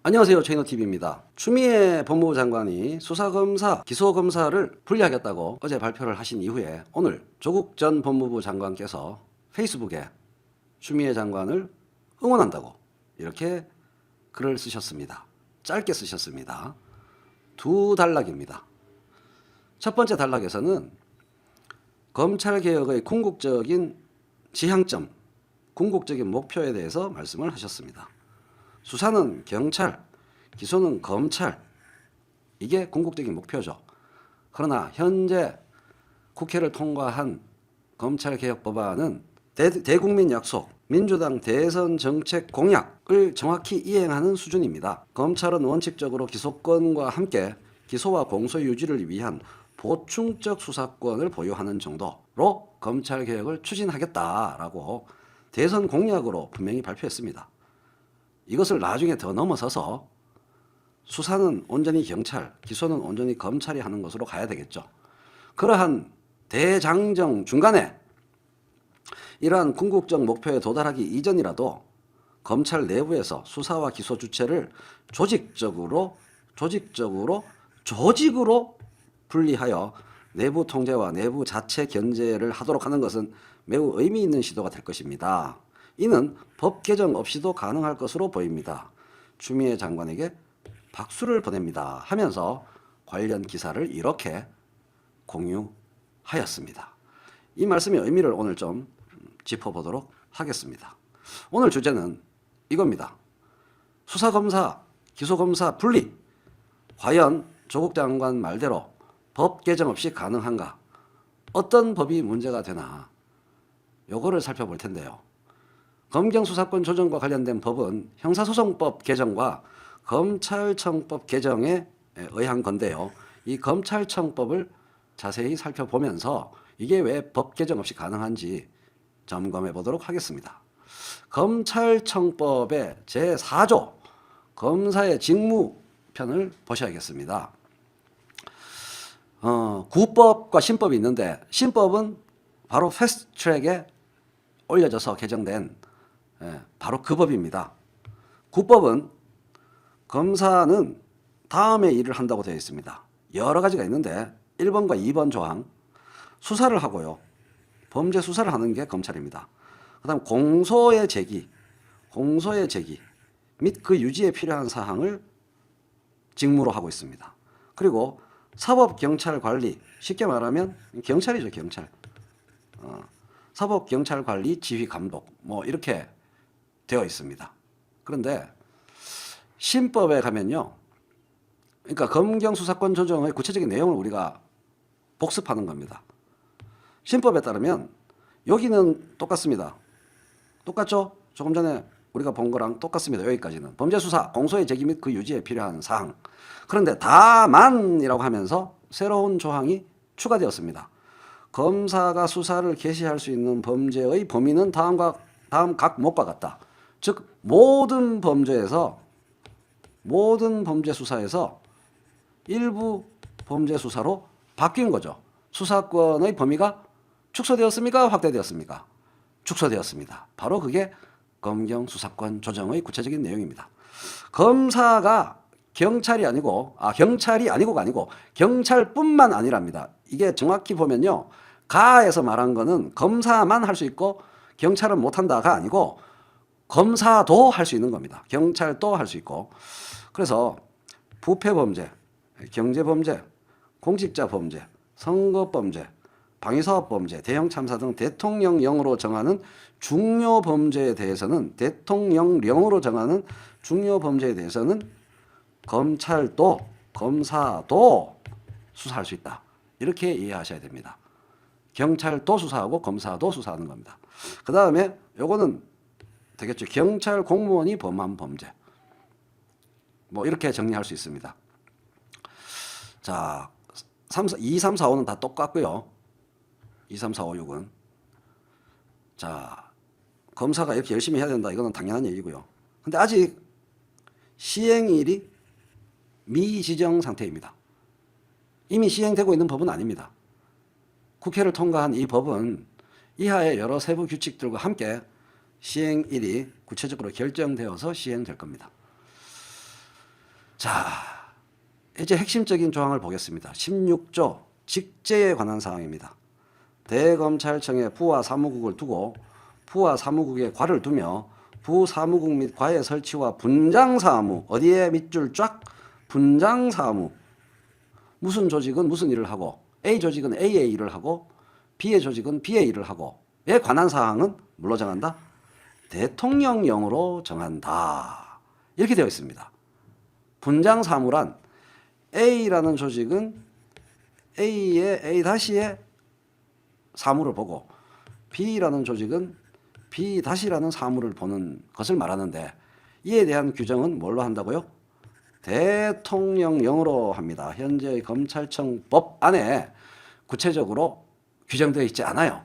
안녕하세요. 체이너TV입니다. 추미애 법무부 장관이 수사검사, 기소검사를 분리하겠다고 어제 발표를 하신 이후에 오늘 조국 전 법무부 장관께서 페이스북에 추미애 장관을 응원한다고 이렇게 글을 쓰셨습니다. 짧게 쓰셨습니다. 두 단락입니다. 첫 번째 단락에서는 검찰개혁의 궁극적인 지향점, 궁극적인 목표에 대해서 말씀을 하셨습니다. 수사는 경찰, 기소는 검찰, 이게 궁극적인 목표죠. 그러나 현재 국회를 통과한 검찰개혁 법안은 대국민 약속, 민주당 대선 정책 공약을 정확히 이행하는 수준입니다. 검찰은 원칙적으로 기소권과 함께 기소와 공소 유지를 위한 보충적 수사권을 보유하는 정도로 검찰개혁을 추진하겠다라고 대선 공약으로 분명히 발표했습니다. 이것을 나중에 더 넘어서서 수사는 온전히 경찰, 기소는 온전히 검찰이 하는 것으로 가야 되겠죠. 그러한 대장정 중간에 이러한 궁극적 목표에 도달하기 이전이라도 검찰 내부에서 수사와 기소 주체를 조직으로 분리하여 내부 통제와 내부 자체 견제를 하도록 하는 것은 매우 의미 있는 시도가 될 것입니다. 이는 법 개정 없이도 가능할 것으로 보입니다. 추미애 장관에게 박수를 보냅니다 하면서 관련 기사를 이렇게 공유하였습니다. 이 말씀의 의미를 오늘 좀 짚어보도록 하겠습니다. 오늘 주제는 이겁니다. 수사검사, 기소검사 분리. 과연 조국 장관 말대로 법 개정 없이 가능한가? 어떤 법이 문제가 되나? 요거를 살펴볼 텐데요. 검경수사권 조정과 관련된 법은 형사소송법 개정과 검찰청법 개정에 의한 건데요. 이 검찰청법을 자세히 살펴보면서 이게 왜 법 개정 없이 가능한지 점검해 보도록 하겠습니다. 검찰청법의 제4조 검사의 직무편을 보셔야겠습니다. 구법과 신법이 있는데 신법은 바로 패스트트랙에 올려져서 개정된 바로 그 법입니다. 구법은 검사는 다음에 일을 한다고 되어 있습니다. 여러 가지가 있는데 1번과 2번 조항 수사를 하고요. 범죄 수사를 하는 게 검찰입니다. 그 다음 공소의 제기 및 그 유지에 필요한 사항을 직무로 하고 있습니다. 그리고 사법경찰관리, 쉽게 말하면 경찰이죠, 경찰. 사법경찰관리, 지휘감독 뭐 이렇게 되어 있습니다. 그런데 신법에 가면요. 그러니까 검경수사권 조정의 구체적인 내용을 우리가 복습하는 겁니다. 신법에 따르면 여기는 똑같습니다. 똑같죠? 조금 전에 우리가 본 거랑 똑같습니다. 여기까지는. 범죄수사, 공소의 제기 및 그 유지에 필요한 사항. 그런데 다만이라고 하면서 새로운 조항이 추가되었습니다. 검사가 수사를 개시할 수 있는 범죄의 범위는 다음 각 못과 같다. 즉 모든 범죄 수사에서 일부 범죄 수사로 바뀐 거죠. 수사권의 범위가 축소되었습니까? 확대되었습니까? 축소되었습니다. 바로 그게 검경 수사권 조정의 구체적인 내용입니다. 검사가 경찰이 아니고 경찰뿐만 아니랍니다. 이게 정확히 보면요. 가에서 말한 거는 검사만 할 수 있고 경찰은 못한다가 아니고 검사도 할 수 있는 겁니다. 경찰도 할 수 있고. 그래서 부패범죄, 경제범죄, 공직자범죄, 선거범죄, 방위사업범죄, 대형참사 등 대통령령으로 정하는 중요범죄에 대해서는 검찰도 검사도 수사할 수 있다. 이렇게 이해하셔야 됩니다. 경찰도 수사하고 검사도 수사하는 겁니다. 그 다음에 요거는 되겠죠. 경찰 공무원이 범한 범죄. 뭐 이렇게 정리할 수 있습니다. 자, 2, 3, 4, 5는 다 똑같고요. 2, 3, 4, 5, 6은. 자, 검사가 이렇게 열심히 해야 된다. 이거는 당연한 얘기고요. 근데 아직 시행일이 미지정 상태입니다. 이미 시행되고 있는 법은 아닙니다. 국회를 통과한 이 법은 이하의 여러 세부 규칙들과 함께 시행일이 구체적으로 결정되어서 시행될 겁니다. 자, 이제 핵심적인 조항을 보겠습니다. 16조 직제에 관한 사항입니다. 대검찰청에 부와 사무국을 두고 부와 사무국에 과를 두며 부 사무국 및 과의 설치와 분장 사무, 어디에 밑줄 쫙 분장 사무, 무슨 조직은 무슨 일을 하고 A 조직은 A의 일을 하고 B의 조직은 B의 일을 하고에 관한 사항은 뭘로 정한다? 대통령령으로 정한다. 이렇게 되어 있습니다. 분장 사무란 A라는 조직은 A의 A-의 사무를 보고 B라는 조직은 B-라는 사무를 보는 것을 말하는데 이에 대한 규정은 뭘로 한다고요? 대통령령으로 합니다. 현재의 검찰청 법 안에 구체적으로 규정되어 있지 않아요.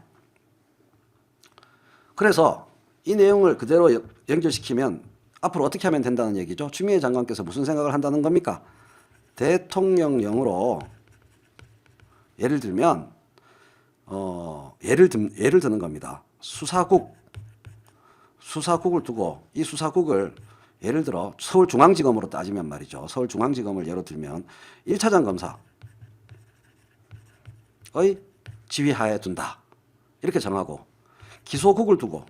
그래서 이 내용을 그대로 연결시키면 앞으로 어떻게 하면 된다는 얘기죠. 추미애 장관께서 무슨 생각을 한다는 겁니까? 대통령령으로 예를 들면 예를 드는 겁니다. 수사국을 두고 이 수사국을 예를 들어 서울중앙지검으로 따지면 말이죠. 서울중앙지검을 예로 들면 1차장 검사의 지휘하에 둔다. 이렇게 정하고 기소국을 두고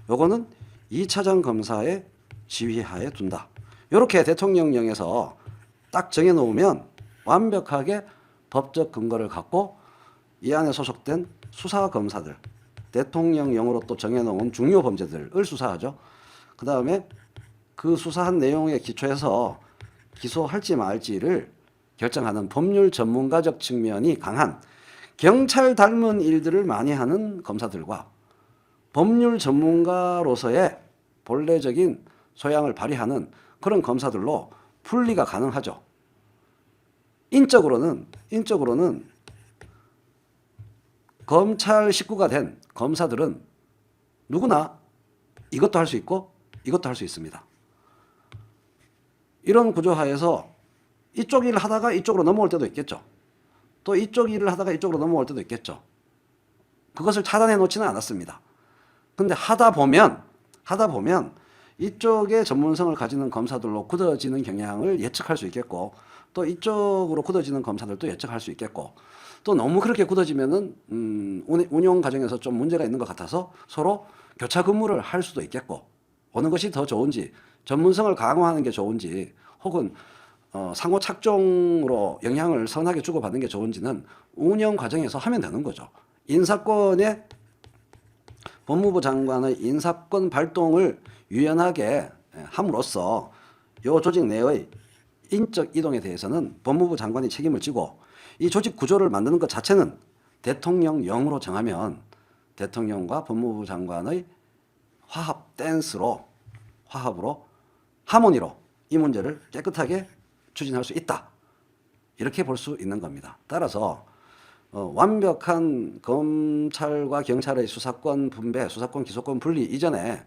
요거는 2차장 검사의 지휘하에 둔다. 이렇게 대통령령에서 딱 정해놓으면 완벽하게 법적 근거를 갖고 이 안에 소속된 수사검사들, 대통령령으로 또 정해놓은 중요 범죄들을 수사하죠. 그 다음에 그 수사한 내용에 기초해서 기소할지 말지를 결정하는 법률 전문가적 측면이 강한 경찰 닮은 일들을 많이 하는 검사들과 법률 전문가로서의 본래적인 소양을 발휘하는 그런 검사들로 분리가 가능하죠. 인적으로는 검찰 식구가 된 검사들은 누구나 이것도 할 수 있고 이것도 할 수 있습니다. 이런 구조하에서 이쪽 일을 하다가 이쪽으로 넘어올 때도 있겠죠. 또 이쪽 일을 하다가 이쪽으로 넘어올 때도 있겠죠. 그것을 차단해 놓지는 않았습니다. 근데 하다 보면 이쪽의 전문성을 가지는 검사들로 굳어지는 경향을 예측할 수 있겠고 또 이쪽으로 굳어지는 검사들도 예측할 수 있겠고 또 너무 그렇게 굳어지면은 운영 과정에서 좀 문제가 있는 것 같아서 서로 교차 근무를 할 수도 있겠고 어느 것이 더 좋은지 전문성을 강화하는 게 좋은지 혹은 상호 착종으로 영향을 선하게 주고받는 게 좋은지는 운영 과정에서 하면 되는 거죠. 인사권의 법무부 장관의 인사권 발동을 유연하게 함으로써 이 조직 내의 인적 이동에 대해서는 법무부 장관이 책임을 지고 이 조직 구조를 만드는 것 자체는 대통령령으로 정하면 대통령과 법무부 장관의 화합으로 하모니로 이 문제를 깨끗하게 추진할 수 있다. 이렇게 볼 수 있는 겁니다. 따라서 완벽한 검찰과 경찰의 수사권 분배, 수사권 기소권 분리 이전에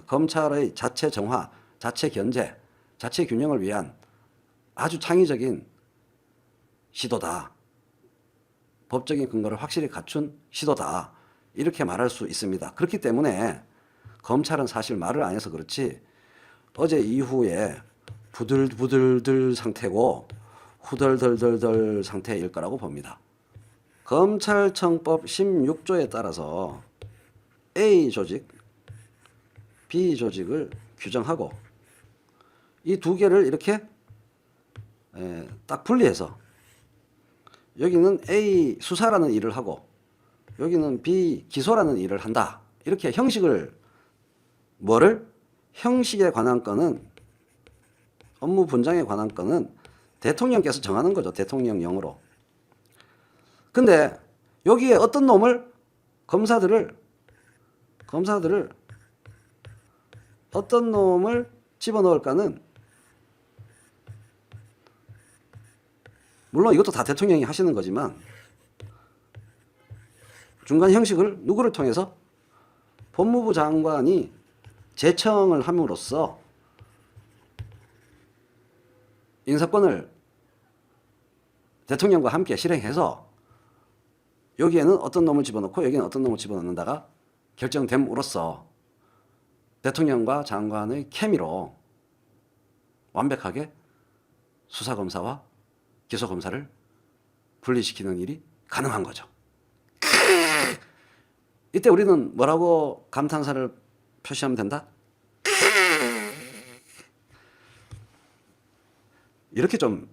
검찰의 자체 정화, 자체 견제, 자체 균형을 위한 아주 창의적인 시도다. 법적인 근거를 확실히 갖춘 시도다. 이렇게 말할 수 있습니다. 그렇기 때문에 검찰은 사실 말을 안 해서 그렇지 어제 이후에 부들부들들 상태고 후덜덜덜덜 상태일 거라고 봅니다. 검찰청법 16조에 따라서 A 조직, B 조직을 규정하고 이 두 개를 이렇게 딱 분리해서 여기는 A 수사라는 일을 하고 여기는 B 기소라는 일을 한다. 이렇게 형식에 관한 건은 업무 분장에 관한 건은 대통령께서 정하는 거죠. 대통령령으로. 근데 여기에 어떤 놈을 검사들을 어떤 놈을 집어넣을까는 물론 이것도 다 대통령이 하시는 거지만 중간 형식을 누구를 통해서 법무부 장관이 제청을 함으로써 인사권을 대통령과 함께 실행해서 여기에는 어떤 놈을 집어넣고 여기에는 어떤 놈을 집어넣는다가 결정됨으로써 대통령과 장관의 케미로 완벽하게 수사검사와 기소검사를 분리시키는 일이 가능한 거죠. 이때 우리는 뭐라고 감탄사를 표시하면 된다? 이렇게 좀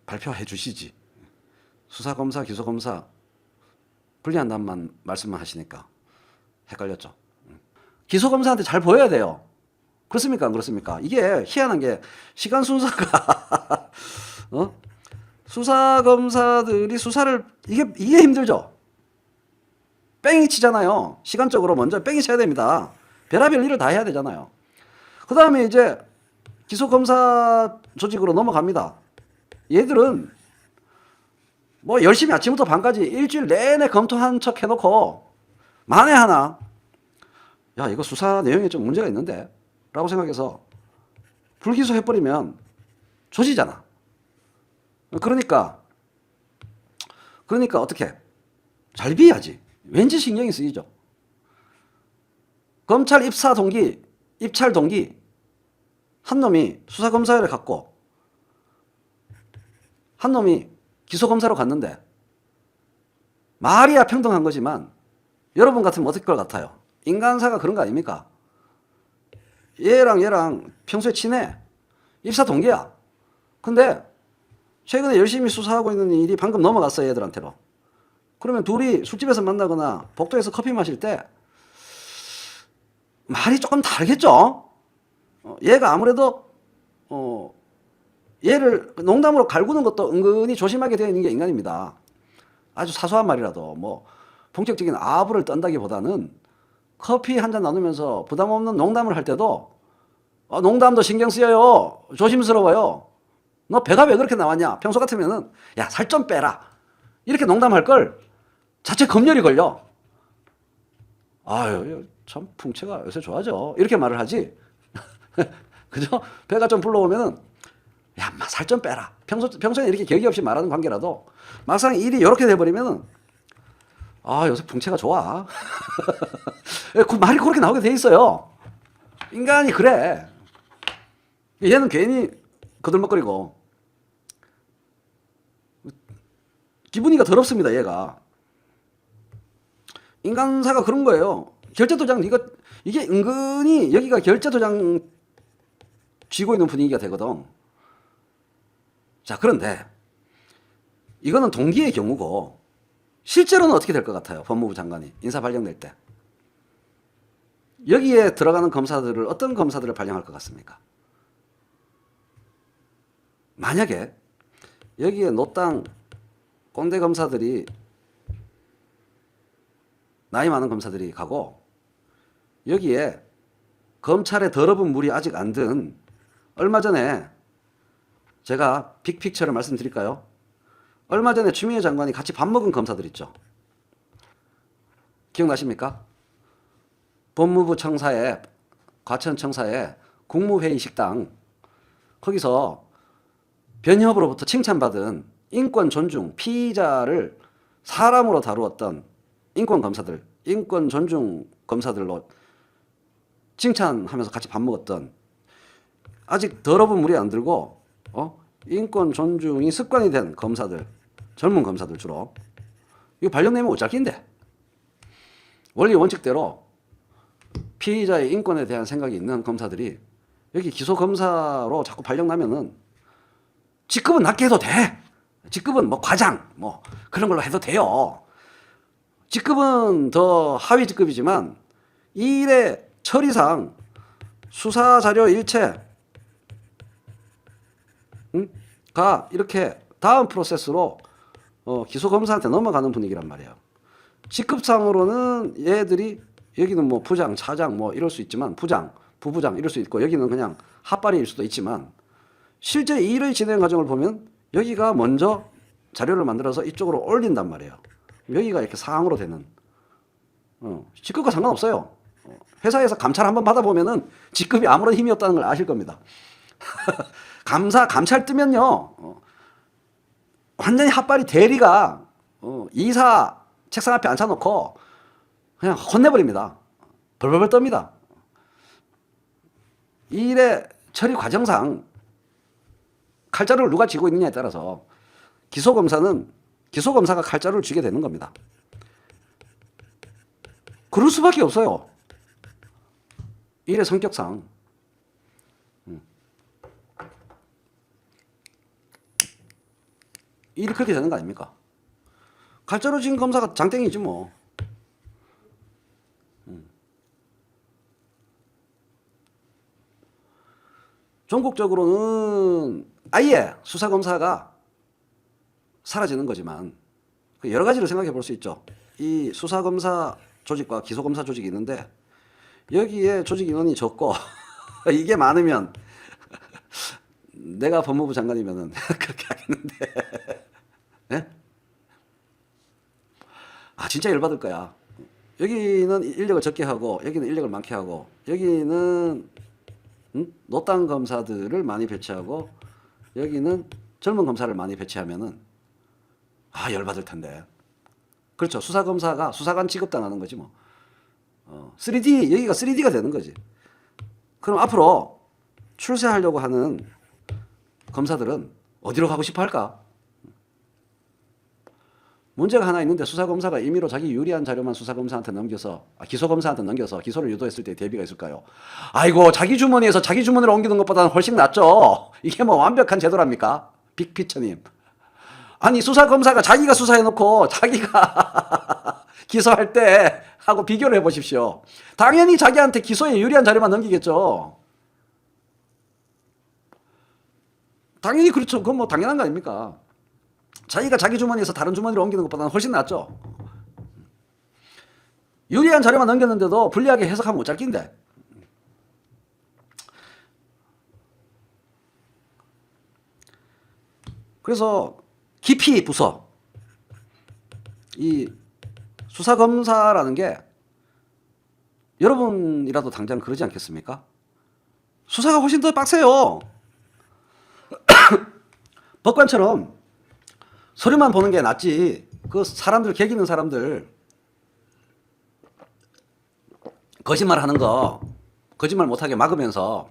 발표해 주시지. 수사검사, 기소검사 분리한다만 말씀만 하시니까 헷갈렸죠. 기소검사한테 잘 보여야 돼요. 그렇습니까? 안 그렇습니까? 이게 희한한 게 시간 순서가 수사검사들이 수사를 이게 힘들죠. 뺑이 치잖아요. 시간적으로 먼저 뺑이 쳐야 됩니다. 별의별 일을 다 해야 되잖아요. 그 다음에 이제 기소검사 조직으로 넘어갑니다. 얘들은 뭐 열심히 아침부터 밤까지 일주일 내내 검토한 척 해놓고 만에 하나 야 이거 수사 내용에 좀 문제가 있는데 라고 생각해서 불기소해버리면 조지잖아. 그러니까 어떻게 잘 비야지. 왠지 신경이 쓰이죠. 검찰 입사 동기, 입찰 동기 한 놈이 수사검사를 갖고 한 놈이 기소검사로 갔는데 말이야 평등한 거지만 여러분 같으면 어떨 것 같아요? 인간사가 그런 거 아닙니까? 얘랑 평소에 친해. 입사 동기야. 근데 최근에 열심히 수사하고 있는 일이 방금 넘어갔어요, 얘들한테로. 그러면 둘이 술집에서 만나거나 복도에서 커피 마실 때 말이 조금 다르겠죠? 얘가 아무래도 얘를 농담으로 갈구는 것도 은근히 조심하게 되어 있는 게 인간입니다. 아주 사소한 말이라도 뭐 본격적인 아부를 떤다기보다는 커피 한 잔 나누면서 부담 없는 농담을 할 때도 농담도 신경 쓰여요. 조심스러워요. 너 배가 왜 그렇게 나왔냐? 평소 같으면은 야, 살 좀 빼라. 이렇게 농담할 걸 자체 검열이 걸려. 아유, 참 풍채가 요새 좋아져. 이렇게 말을 하지. 그죠? 배가 좀 불러오면은 야, 살 좀 빼라. 평소에 이렇게 격이 없이 말하는 관계라도 막상 일이 이렇게 돼버리면은 요새 풍채가 좋아. 그 말이 그렇게 나오게 돼 있어요. 인간이 그래. 얘는 괜히 거들먹거리고 기분이가 더럽습니다. 얘가. 인간사가 그런 거예요. 결제도장 이게 은근히 여기가 결제도장 쥐고 있는 분위기가 되거든. 자, 그런데 이거는 동기의 경우고 실제로는 어떻게 될 것 같아요? 법무부 장관이 인사 발령낼 때. 여기에 들어가는 검사들을 어떤 검사들을 발령할 것 같습니까? 만약에 여기에 노땅 꼰대 검사들이 나이 많은 검사들이 가고 여기에 검찰의 더러운 물이 아직 안 든 얼마 전에 제가 빅픽처를 말씀드릴까요? 얼마 전에 추미애 장관이 같이 밥 먹은 검사들 있죠. 기억나십니까? 법무부 청사에 과천청사에 국무회의 식당 거기서 변협으로부터 칭찬받은 인권 존중 피의자를 사람으로 다루었던 인권 검사들, 인권 존중 검사들로 칭찬하면서 같이 밥 먹었던 아직 더러운 물이 안 들고 인권 존중이 습관이 된 검사들, 젊은 검사들 주로 이거 발령내면 오짝인데 원리 원칙대로 피의자의 인권에 대한 생각이 있는 검사들이 여기 기소검사로 자꾸 발령나면은 직급은 낮게 해도 돼. 직급은 뭐 과장 뭐 그런 걸로 해도 돼요. 직급은 더 하위 직급이지만 이 일의 처리상 수사 자료 일체 가 이렇게 다음 프로세스로 기소검사한테 넘어가는 분위기란 말이에요. 직급상으로는 얘들이 여기는 뭐 부장, 차장 뭐 이럴 수 있지만 부장, 부부장 이럴 수 있고 여기는 그냥 핫바리일 수도 있지만 실제 이 일의 진행 과정을 보면 여기가 먼저 자료를 만들어서 이쪽으로 올린단 말이에요. 여기가 이렇게 상으로 되는 직급과 상관없어요. 회사에서 감찰 한번 받아보면은 직급이 아무런 힘이 없다는 걸 아실 겁니다. 감찰 뜨면요 완전히 핫바리 대리가 이사 책상 앞에 앉혀놓고 그냥 혼내버립니다. 벌벌벌 떱니다. 이 일의 처리 과정상 칼자루를 누가 쥐고 있느냐에 따라서 기소검사가 칼자루를 쥐게 되는 겁니다. 그럴 수밖에 없어요. 일의 성격상. 일이 그렇게 되는 거 아닙니까? 칼자루 쥔 검사가 장땡이지 뭐. 전국적으로는 아예 수사검사가 사라지는 거지만 여러 가지를 생각해 볼 수 있죠. 이 수사검사 조직과 기소검사 조직이 있는데 여기에 조직 인원이 적고 이게 많으면 내가 법무부 장관이면은 그렇게 하겠는데. 네? 아 진짜 열받을 거야. 여기는 인력을 적게 하고 여기는 인력을 많게 하고 여기는 노땅 검사들을 많이 배치하고 여기는 젊은 검사를 많이 배치하면은 아 열받을 텐데. 그렇죠. 수사검사가 수사관 취급당하는 거지 뭐. 3D 여기가 3D가 되는 거지. 그럼 앞으로 출세하려고 하는 검사들은 어디로 가고 싶어 할까? 문제가 하나 있는데 수사검사가 임의로 자기 유리한 자료만 수사검사한테 넘겨서 기소검사한테 넘겨서 기소를 유도했을 때 대비가 있을까요? 아이고 자기 주머니에서 자기 주머니로 옮기는 것보다는 훨씬 낫죠. 이게 뭐 완벽한 제도랍니까? 빅피처님. 아니 수사검사가 자기가 수사해놓고 자기가 기소할 때 하고 비교를 해보십시오. 당연히 자기한테 기소에 유리한 자료만 넘기겠죠. 당연히 그렇죠. 그건 뭐 당연한 거 아닙니까? 자기가 자기 주머니에서 다른 주머니로 옮기는 것보다는 훨씬 낫죠. 유리한 자료만 넘겼는데도 불리하게 해석하면 못 잡긴데. 그래서 깊이 부서 이 수사검사라는 게 여러분이라도 당장 그러지 않겠습니까? 수사가 훨씬 더 빡세요. 법관처럼 서류만 보는 게 낫지. 그 사람들 개기는 사람들 거짓말 하는 거 거짓말 못하게 막으면서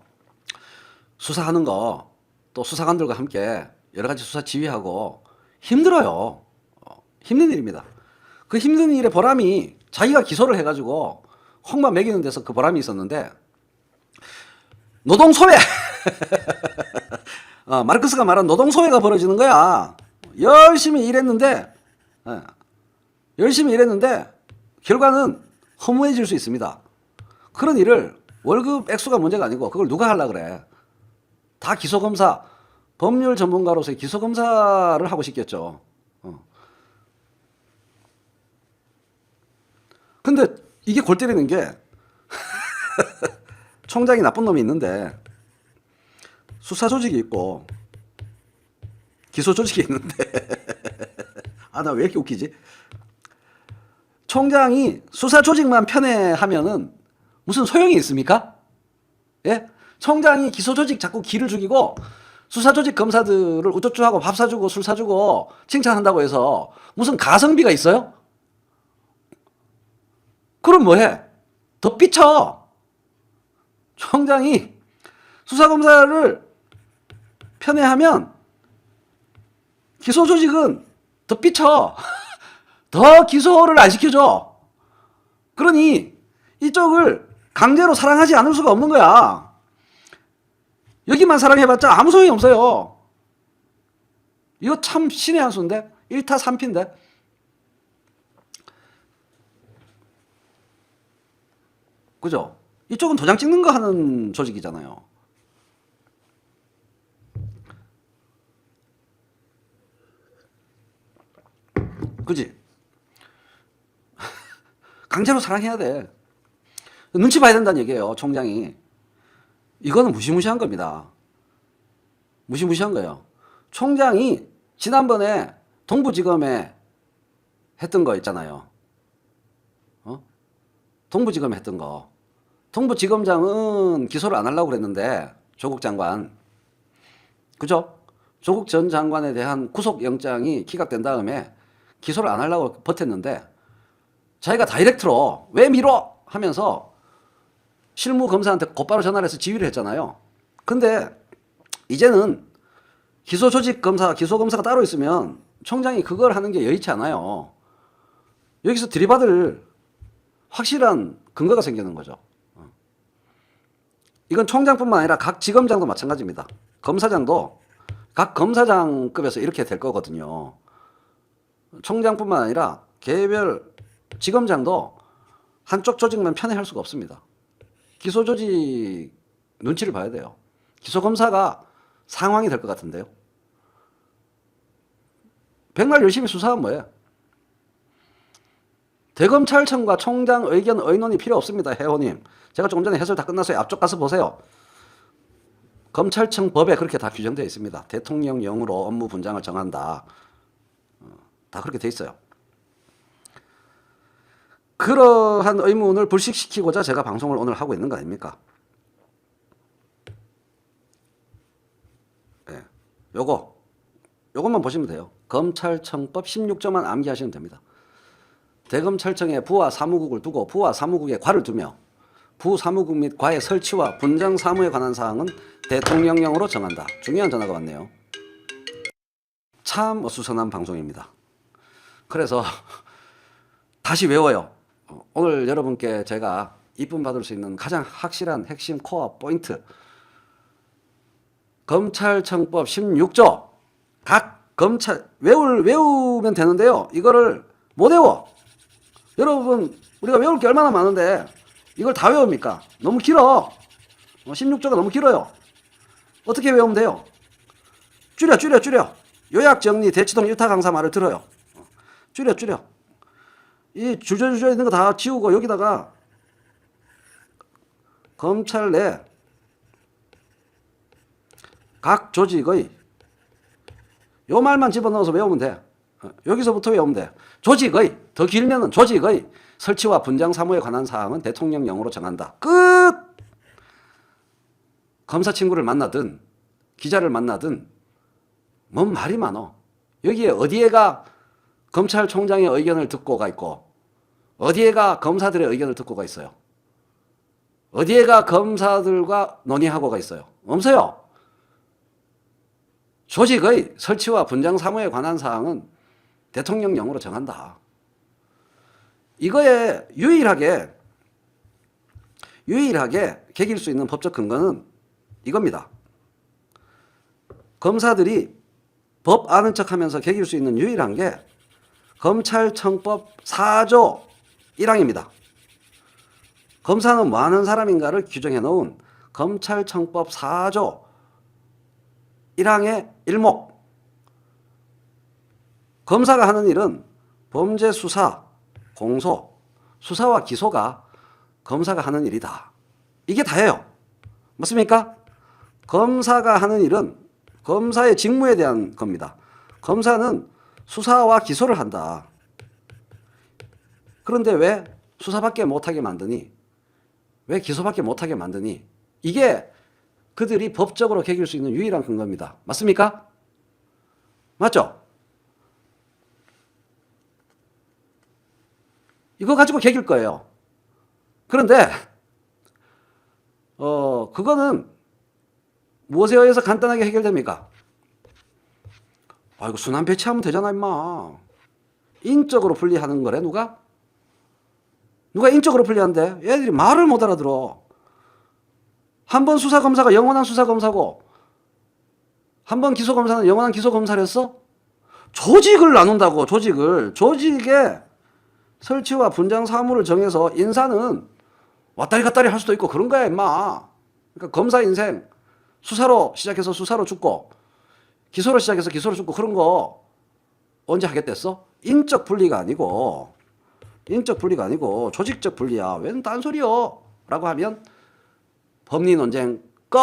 수사하는 거 또 수사관들과 함께 여러 가지 수사 지휘하고 힘들어요. 힘든 일입니다. 그 힘든 일의 보람이 자기가 기소를 해가지고 홍만 매기는 데서 그 보람이 있었는데 노동소외 마르크스가 말한 노동소외가 벌어지는 거야. 열심히 일했는데 결과는 허무해질 수 있습니다. 그런 일을 월급 액수가 문제가 아니고 그걸 누가 하려고 그래. 다 기소검사, 법률 전문가로서의 기소검사를 하고 싶겠죠. 근데 이게 골 때리는 게 총장이 나쁜 놈이 있는데 수사 조직이 있고 기소 조직이 있는데 아, 나 왜 이렇게 웃기지? 총장이 수사 조직만 편애하면은 무슨 소용이 있습니까? 예? 총장이 기소 조직 자꾸 기를 죽이고 수사 조직 검사들을 우쭈쭈하고 밥 사주고 술 사주고 칭찬한다고 해서 무슨 가성비가 있어요? 그럼 뭐해? 더 삐쳐. 총장이 수사검사를 편애하면 기소 조직은 더 삐쳐. 더 기소를 안 시켜줘. 그러니 이쪽을 강제로 사랑하지 않을 수가 없는 거야. 여기만 사랑해봤자 아무 소용이 없어요. 이거 참 신의 한 수인데 1타 3피인데. 그죠? 이쪽은 도장 찍는 거 하는 조직이잖아요. 그지? 강제로 사랑해야 돼. 눈치 봐야 된다는 얘기예요, 총장이. 이거는 무시무시한 겁니다. 무시무시한 거예요. 총장이 지난번에 동부지검에 했던 거 있잖아요. 동부지검에 했던 거. 동부지검장은 기소를 안 하려고 그랬는데 조국 장관. 그죠? 조국 전 장관에 대한 구속영장이 기각된 다음에 기소를 안 하려고 버텼는데 자기가 다이렉트로 왜 미뤄? 하면서 실무검사한테 곧바로 전화를 해서 지휘를 했잖아요. 근데 이제는 기소조직검사, 기소검사가 따로 있으면 총장이 그걸 하는 게 여의치 않아요. 여기서 들이받을 확실한 근거가 생기는 거죠. 이건 총장뿐만 아니라 각 지검장도 마찬가지입니다. 검사장도 각 검사장급에서 이렇게 될 거거든요. 총장뿐만 아니라 개별 지검장도 한쪽 조직만 편애할 수가 없습니다. 기소조직 눈치를 봐야 돼요. 기소검사가 상황이 될 것 같은데요. 백날 열심히 수사하면 뭐예요? 대검찰청과 총장 의견 의논이 필요 없습니다. 회원님. 제가 조금 전에 해설 다 끝났어요. 앞쪽 가서 보세요. 검찰청 법에 그렇게 다 규정되어 있습니다. 대통령령으로 업무 분장을 정한다. 다 그렇게 돼 있어요. 그러한 의문을 불식시키고자 제가 방송을 오늘 하고 있는 거 아닙니까? 네. 요것만 보시면 돼요. 검찰청법 16조만 암기하시면 됩니다. 대검찰청에 부와 사무국을 두고 부와 사무국에 과를 두며 부 사무국 및 과의 설치와 분장 사무에 관한 사항은 대통령령으로 정한다. 중요한 전화가 왔네요. 참 어수선한 방송입니다. 그래서 다시 외워요. 오늘 여러분께 제가 이쁨 받을 수 있는 가장 확실한 핵심 코어 포인트. 검찰청법 16조 각 검찰 외우면 되는데요. 이거를 못 외워. 여러분 우리가 외울 게 얼마나 많은데 이걸 다 외웁니까? 너무 길어. 16조가 너무 길어요. 어떻게 외우면 돼요? 줄여. 요약 정리 대치동 일타 강사 말을 들어요. 줄여. 이 주저주저 있는 거 다 지우고 여기다가 검찰 내 각 조직의 요 말만 집어넣어서 외우면 돼. 여기서부터 외우면 돼. 조직의, 더 길면은 조직의 설치와 분장 사무에 관한 사항은 대통령령으로 정한다. 끝! 검사 친구를 만나든 기자를 만나든 뭔 말이 많어. 여기에 어디에가 검찰총장의 의견을 듣고가 있고 어디에가 검사들의 의견을 듣고가 있어요. 어디에가 검사들과 논의하고가 있어요. 없어요. 조직의 설치와 분장 사무에 관한 사항은 대통령령으로 정한다. 이거에 유일하게 개길 수 있는 법적 근거는 이겁니다. 검사들이 법 아는 척하면서 개길 수 있는 유일한 게 검찰청법 4조 1항입니다. 검사는 뭐 하는 사람인가를 규정해 놓은 검찰청법 4조 1항의 1목. 검사가 하는 일은 범죄 수사, 공소, 수사와 기소가 검사가 하는 일이다. 이게 다예요. 맞습니까? 검사가 하는 일은 검사의 직무에 대한 겁니다. 검사는 수사와 기소를 한다. 그런데 왜 수사밖에 못하게 만드니? 왜 기소밖에 못하게 만드니? 이게 그들이 법적으로 개길 수 있는 유일한 근거입니다. 맞습니까? 맞죠? 이거 가지고 개길 거예요. 그런데 그거는 무엇에 의해서 간단하게 해결됩니까? 이거 순환 배치하면 되잖아 임마. 인적으로 분리하는 거래 누가? 누가 인적으로 분리한대? 얘들이 말을 못 알아들어. 한 번 수사검사가 영원한 수사검사고 한 번 기소검사는 영원한 기소검사랬어? 조직을 나눈다고. 조직에 설치와 분장 사무를 정해서 인사는 왔다리 갔다리 할 수도 있고 그런 거야 임마. 그러니까 검사 인생 수사로 시작해서 수사로 죽고 기소로 시작해서 기소로 죽고 그런 거 언제 하겠댔어? 인적 분리가 아니고 조직적 분리야. 웬 딴소리요? 라고 하면 법리 논쟁 끝!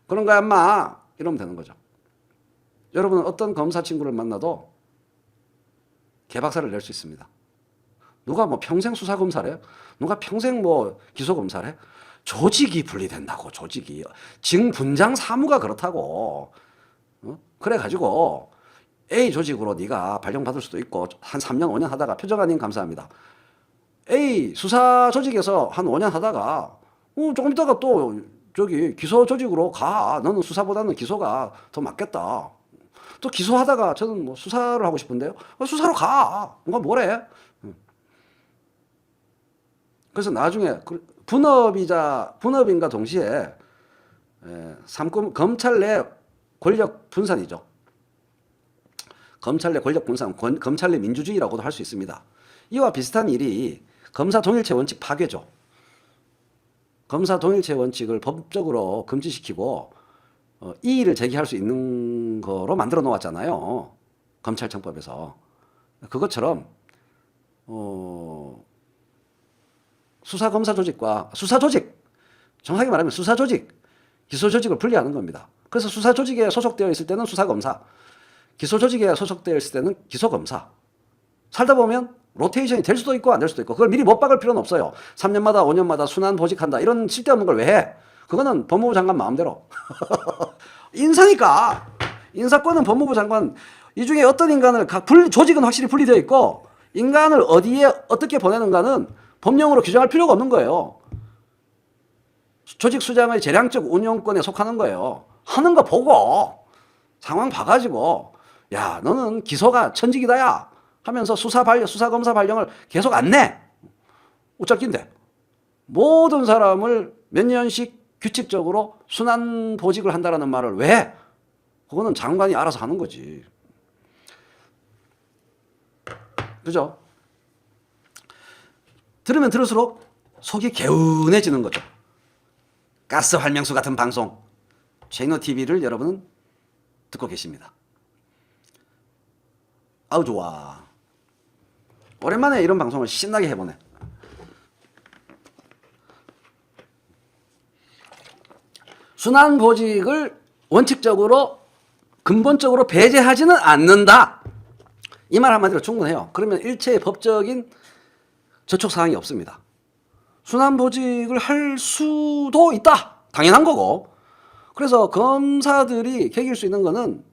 그런 거야 인마. 이러면 되는 거죠. 여러분은 어떤 검사 친구를 만나도 개박살을 낼 수 있습니다. 누가 뭐 평생 수사검사래? 누가 평생 뭐 기소검사래? 조직이 분리된다고. 조직이. 분장 사무가 그렇다고. 그래가지고 A 조직으로 네가 발령받을 수도 있고 한 3년 5년 하다가 표정아님 감사합니다. A 수사 조직에서 한 5년 하다가 조금 있다가 또 저기 기소 조직으로 가. 너는 수사보다는 기소가 더 맞겠다. 또 기소하다가 저는 뭐 수사를 하고 싶은데요. 수사로 가. 뭔가 뭐래. 그래서 나중에 분업인과 동시에 검찰 내 권력 분산이죠. 검찰 내 권력 분산, 검찰 내 민주주의라고도 할 수 있습니다. 이와 비슷한 일이 검사 동일체 원칙 파괴죠. 검사 동일체 원칙을 법적으로 금지시키고 이의를 제기할 수 있는 거로 만들어 놓았잖아요. 검찰청법에서. 그것처럼 수사검사 조직과 수사조직, 정확하게 말하면 수사조직, 기소조직을 분리하는 겁니다. 그래서 수사조직에 소속되어 있을 때는 수사검사, 기소조직에 소속되어 있을 때는 기소검사. 살다 보면 로테이션이 될 수도 있고 안 될 수도 있고 그걸 미리 못 박을 필요는 없어요. 3년마다 5년마다 순환 보직한다 이런 쓸데없는 걸 왜 해? 그거는 법무부 장관 마음대로. 인사니까. 인사권은 법무부 장관. 이 중에 어떤 인간을 조직은 확실히 분리되어 있고 인간을 어디에 어떻게 보내는가는 법령으로 규정할 필요가 없는 거예요. 조직 수장의 재량적 운영권에 속하는 거예요. 하는 거 보고 상황 봐가지고 야 너는 기소가 천직이다야 하면서 수사검사 발령을 계속 안 내. 어쩔긴데 모든 사람을 몇 년씩 규칙적으로 순환 보직을 한다라는 말을 왜 해? 그거는 장관이 알아서 하는 거지. 그죠? 들으면 들을수록 속이 개운해지는 거죠. 가스 활명수 같은 방송 최인호TV를 여러분은 듣고 계십니다. 아우 좋아. 오랜만에 이런 방송을 신나게 해보네. 순환보직을 원칙적으로 근본적으로 배제하지는 않는다. 이 말 한마디로 충분해요. 그러면 일체의 법적인 저촉사항이 없습니다. 순환보직을 할 수도 있다. 당연한 거고. 그래서 검사들이 개길 수 있는 거는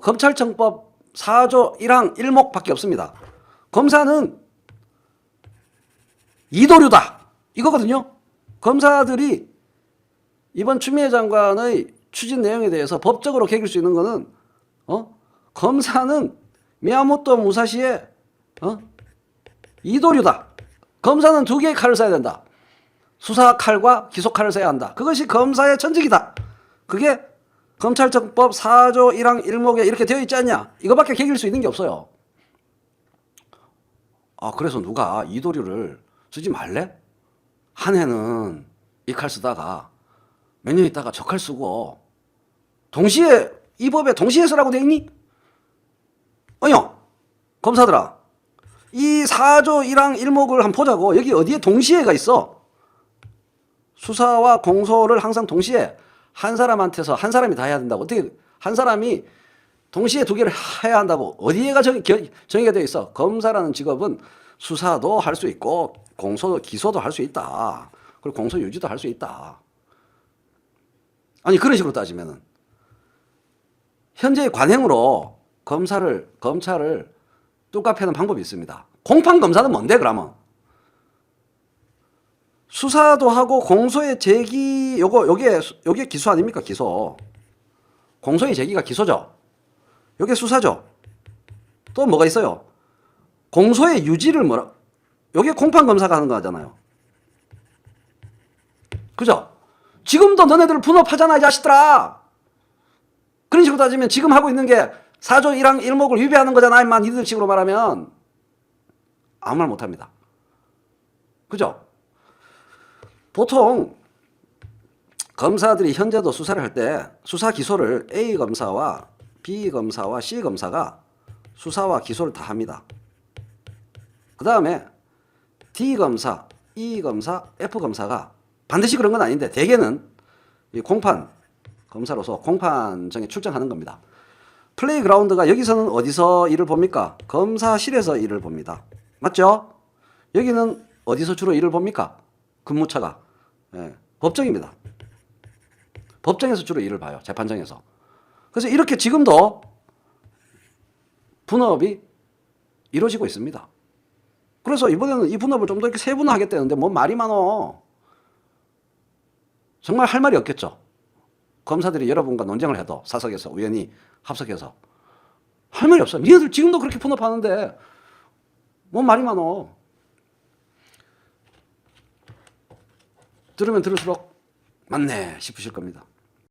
검찰청법 4조 1항 1목밖에 없습니다. 검사는 이도류다. 이거거든요. 검사들이 이번 추미애 장관의 추진 내용에 대해서 법적으로 개길 수 있는 거는 검사는 미야모토 무사시의 이도류다. 검사는 두 개의 칼을 써야 된다. 수사 칼과 기소 칼을 써야 한다. 그것이 검사의 천직이다. 그게 검찰청법 4조 1항 1목에 이렇게 되어 있지 않냐. 이거밖에 개길 수 있는 게 없어요. 그래서 누가 이도류를 쓰지 말래? 한 해는 이 칼 쓰다가 몇 년 있다가 저 칼 쓰고 동시에 이 법에 동시에 쓰라고 돼 있니? 아니요. 검사들아. 이 4조 1항 1목을 한번 보자고. 여기 어디에 동시에가 있어. 수사와 공소를 항상 동시에 한 사람한테서 한 사람이 다 해야 된다고. 어떻게 한 사람이 동시에 두 개를 해야 한다고. 어디에가 정의가 되어 있어. 검사라는 직업은 수사도 할 수 있고 기소도 할 수 있다. 그리고 공소 유지도 할 수 있다. 아니 그런 식으로 따지면은 현재의 관행으로 검찰을 뚝갑해는 방법이 있습니다. 공판검사는 뭔데 그러면? 수사도 하고 공소의 제기 요게 기소 아닙니까? 기소. 공소의 제기가 기소죠. 요게 수사죠. 또 뭐가 있어요? 공소의 유지를 요게 공판검사가 하는 거잖아요. 그죠? 지금도 너네들 분업하잖아 이 자식들아. 그런 식으로 따지면 지금 하고 있는 게 4조 1항 1목을 위배하는 거잖아 임마. 니들 식으로 말하면 아무 말 못합니다. 그죠? 보통 검사들이 현재도 수사를 할 때 수사 기소를 A 검사와 B 검사와 C 검사가 수사와 기소를 다 합니다. 그 다음에 D 검사, E 검사, F 검사가 반드시 그런 건 아닌데 대개는 이 공판 검사로서 공판정에 출정하는 겁니다. 플레이그라운드가 여기서는 어디서 일을 봅니까? 검사실에서 일을 봅니다. 맞죠? 여기는 어디서 주로 일을 봅니까? 근무처가 법정입니다. 법정에서 주로 일을 봐요. 재판정에서. 그래서 이렇게 지금도 분업이 이루어지고 있습니다. 그래서 이번에는 이 분업을 좀 더 이렇게 세분화하겠다는데 뭐 말이 많어. 정말 할 말이 없겠죠. 검사들이 여러분과 논쟁을 해도 사석에서 우연히 합석해서 할 말이 없어. 니네들 지금도 그렇게 분업하는데 뭔 말이 많어. 들으면 들을수록 맞네 싶으실 겁니다.